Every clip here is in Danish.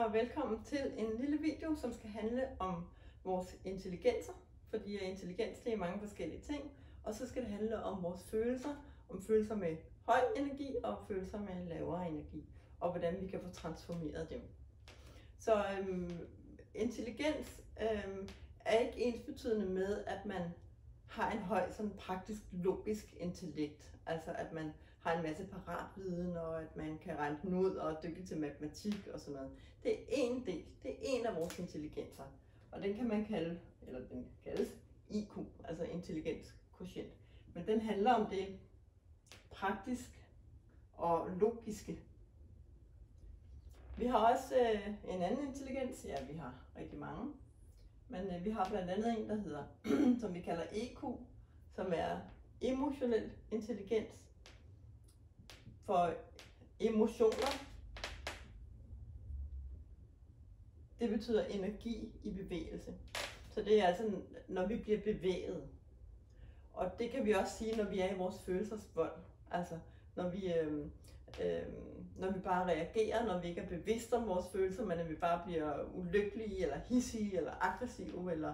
og velkommen til en lille video, som skal handle om vores intelligenser, fordi intelligens det er mange forskellige ting, og så skal det handle om vores følelser, om følelser med høj energi og følelser med lavere energi, og hvordan vi kan få transformeret dem. Så intelligens er ikke ensbetydende med, at man har en høj sådan praktisk logisk intellekt, altså at man har en masse paratviden, og at man kan regne den ud og er dygtig til matematik og sådan noget. Det er en del, det er en af vores intelligenser, og den kan man kalde, eller den kaldes IQ, altså intelligenskvotient. Men den handler om det praktisk og logiske. Vi har også en anden intelligens, ja vi har rigtig mange, men vi har blandt andet en, der hedder, som vi kalder EQ, som er emotionel intelligens. For emotioner, det betyder energi i bevægelse. Så det er altså, når vi bliver bevæget. Og det kan vi også sige, når vi er i vores følelsesvold. Altså, når vi bare reagerer, når vi ikke er bevidste om vores følelser, men når vi bare bliver ulykkelige, eller hidsige, eller aggressive, eller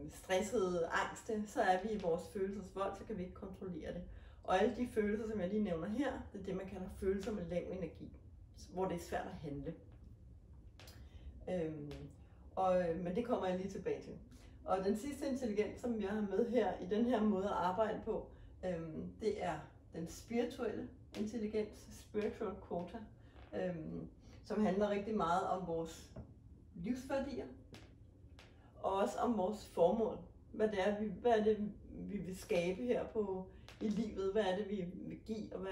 stressede, angste, så er vi i vores følelsesvold, så kan vi ikke kontrollere det. Og alle de følelser, som jeg lige nævner her, det er det, man kalder følelser med lav energi, hvor det er svært at handle. Men det kommer jeg lige tilbage til. Og den sidste intelligens, som jeg har med her, i den her måde at arbejde på, det er den spirituelle intelligens, spiritual quota, som handler rigtig meget om vores livsværdier, og også om vores formål. Hvad er det, vi vil skabe her i livet? Hvad er det, vi vil give? Og hvad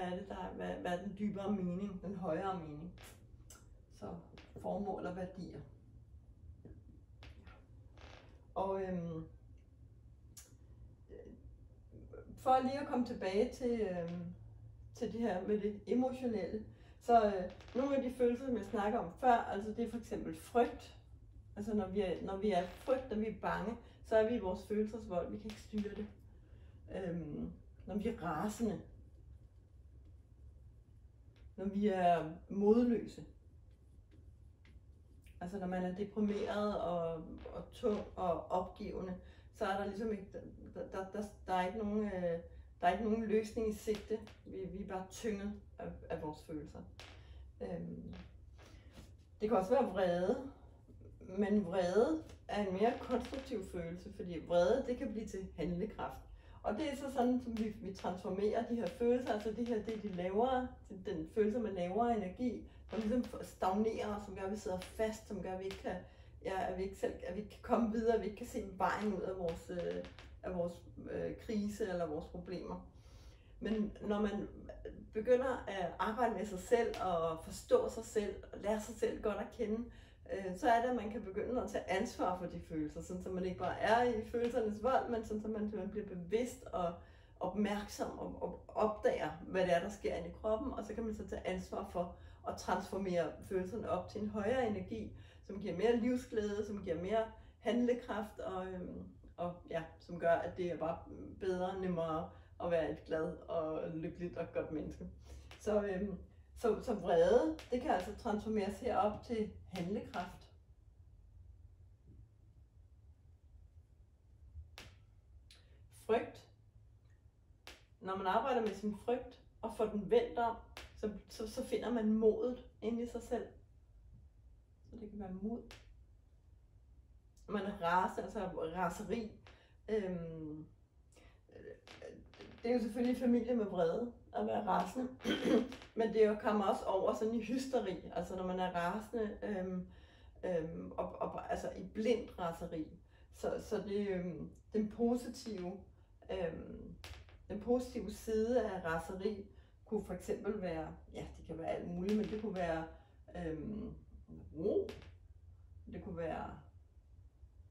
er den dybere mening, den højere mening? Så formål og værdier. Og for lige at komme tilbage til det her med det emotionelle, så nogle af de følelser, som jeg snakker om før, altså det er for eksempel frygt. Altså når vi er frygt, når vi er bange, så er vi i vores følelsesvold, vi kan ikke styre det. Når vi er rasende, når vi er modløse, altså når man er deprimeret og tung og opgivende, så er der ligesom ikke, der er ikke nogen løsning i sigte. Vi er bare tynget af vores følelser. Det kan også være vrede, men vrede er en mere konstruktiv følelse, fordi vrede, det kan blive til handlekraft. Og det er så sådan, som vi transformerer de her følelser, altså det er de lavere, den følelse med lavere energi, som ligesom stagnerer, som gør, at vi sidder fast, som gør, at vi ikke kan, at vi ikke kan komme videre, at vi ikke kan se vejen ud af vores krise eller vores problemer. Men når man begynder at arbejde med sig selv og forstå sig selv og lære sig selv godt at kende, så er det, at man kan begynde at tage ansvar for de følelser, sådan så man ikke bare er i følelsernes vold, men sådan så man bliver bevidst og opmærksom og opdager, hvad det er, der sker inde i kroppen, og så kan man så tage ansvar for at transformere følelserne op til en højere energi, som giver mere livsglæde, som giver mere handlekraft, og som gør, at det er bare bedre og nemmere at være et glad og lykkeligt og godt menneske. Så vrede, det kan altså transformeres herop til handlekraft. Frygt. Når man arbejder med sin frygt og får den vendt om, så finder man modet inde i sig selv. Så det kan være mod. Man er altså raseri. Det er jo selvfølgelig familie med vrede at være rasende, men det kommer også over sådan i hysteri, altså når man er rasende, altså i blind raseri. Så det den positive side af raseri kunne for eksempel være, ja det kan være alt muligt, men det kunne være ro, det kunne være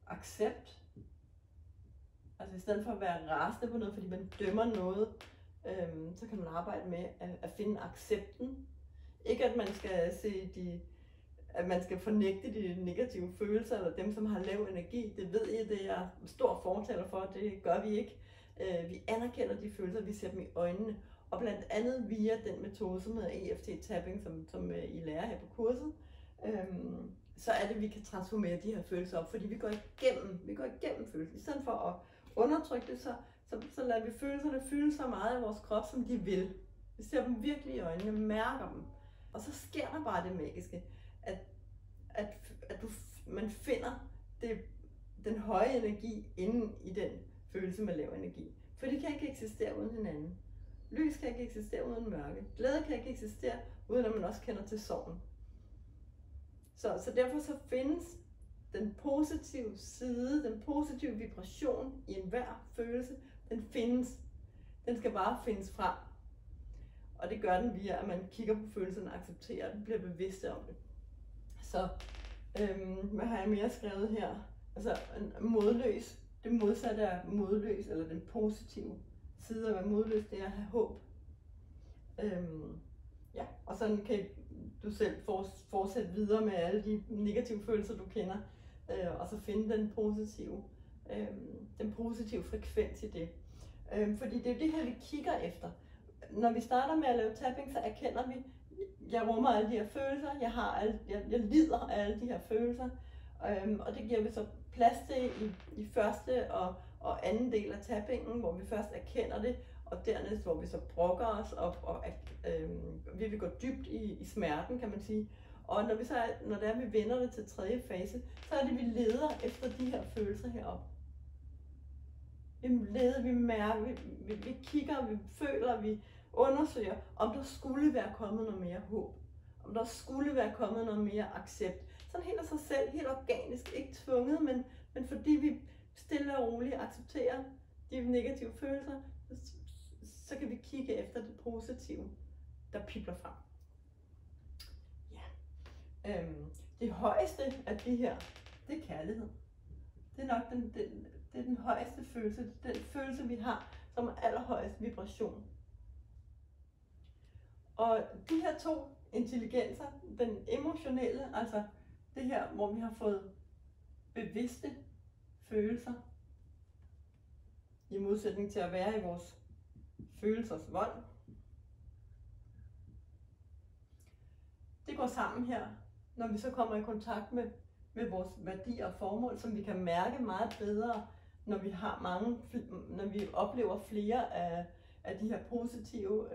accept. Altså i stedet for at være rasende på noget, fordi man dømmer noget, så kan man arbejde med at finde accepten. Ikke at man skal at man skal fornægte de negative følelser, eller dem, som har lav energi. Det ved I, det er en stor fortaler for, det gør vi ikke. Vi anerkender de følelser, vi ser dem i øjnene. Og blandt andet via den metode, som hedder EFT tapping, som I lærer her på kurset, så er det, at vi kan transformere de her følelser op, fordi vi går igennem følelser. I stedet for at undertrykke det, så lader vi følelserne fylde så meget i vores krop, som de vil. Vi ser dem virkelig i øjnene, mærker dem. Og så sker der bare det magiske, at man finder den høje energi inde i den følelse med lav energi. For det kan ikke eksistere uden hinanden. Lys kan ikke eksistere uden mørke. Glæde kan ikke eksistere, uden at man også kender til sorgen. Så derfor så findes den positive side, den positive vibration i enhver følelse, den findes. Den skal bare findes frem. Og det gør den via, at man kigger på følelserne, accepterer den, bliver bevidste om det. Så hvad har jeg mere skrevet her? Altså modløs, det modsatte er modløs, eller den positive side af at være modløs, det er at have håb. Ja, og sådan kan du selv fortsætte videre med alle de negative følelser, du kender, og så finde den positive frekvens i det. Fordi det er det her, vi kigger efter. Når vi starter med at lave tapping, så erkender vi, jeg rummer alle de her følelser, jeg lider af alle de her følelser, og det giver vi så plads til i første og anden del af tappingen, hvor vi først erkender det, og dernæst hvor vi så brokker os og vi vil gå dybt i smerten, kan man sige. Og når det er, vi vender det til tredje fase, så er det, vi leder efter de her følelser heroppe. Vi leder, vi mærker, vi kigger, vi føler, vi undersøger, om der skulle være kommet noget mere håb. Om der skulle være kommet noget mere accept. Sådan helt af sig selv, helt organisk, ikke tvunget, men fordi vi stille og roligt accepterer de negative følelser, så kan vi kigge efter det positive, der pibler frem. Ja. Det højeste af det her, det er kærlighed. Det er nok det er den højeste følelse, den følelse vi har, som er allerhøjeste vibration. Og de her to intelligenser, den emotionelle, altså det her, hvor vi har fået bevidste følelser, i modsætning til at være i vores følelsers vold. Det går sammen her, når vi så kommer i kontakt med vores værdier og formål, som vi kan mærke meget bedre, når vi oplever flere af de her positive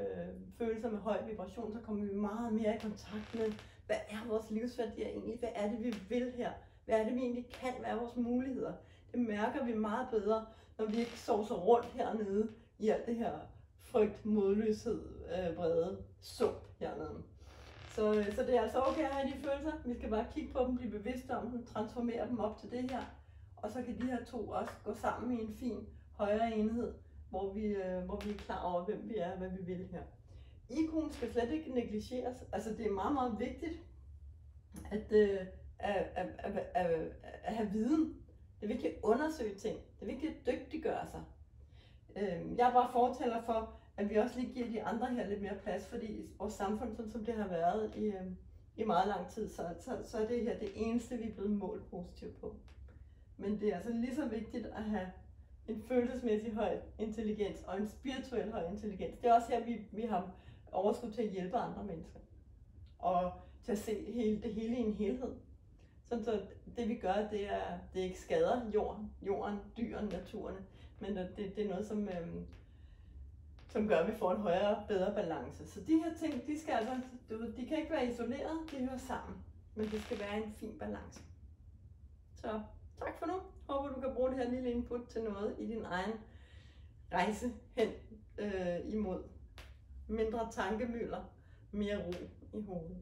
følelser med høj vibration, så kommer vi meget mere i kontakt med, hvad er vores livsværdier egentlig, hvad er det, vi vil her, hvad er det, vi egentlig kan, hvad er vores muligheder. Det mærker vi meget bedre, når vi ikke sovser rundt hernede i alt det her frygt, modløshed, vrede, sump hernede. Så det er altså okay at have de følelser. Vi skal bare kigge på dem, blive bevidste om dem, transformere dem op til det her. Og så kan de her to også gå sammen i en fin højere enhed, hvor vi er klar over, hvem vi er og hvad vi vil her. IQ'en skal slet ikke negligeres. Altså det er meget, meget vigtigt at have viden. Det er vigtigt at undersøge ting. Det er vigtigt at dygtiggøre sig. Jeg er bare fortæller for, at vi også lige giver de andre her lidt mere plads, fordi vores samfund, sådan som det har været i meget lang tid, så er det her det eneste, vi er blevet målt positivt på. Men det er altså lige så vigtigt at have en følelsesmæssig høj intelligens og en spirituel høj intelligens. Det er også her, vi har overskud til at hjælpe andre mennesker. Og til at se det hele i en helhed. Så det vi gør, det ikke skader jorden, dyrene, naturen, men det er noget, som gør, at vi får en højere, bedre balance. Så de her ting, de kan ikke være isoleret, de hører sammen, men det skal være en fin balance. Så tak for nu. Håber du kan bruge det her lille input til noget i din egen rejse hen imod mindre tankemylder, mere ro i hovedet.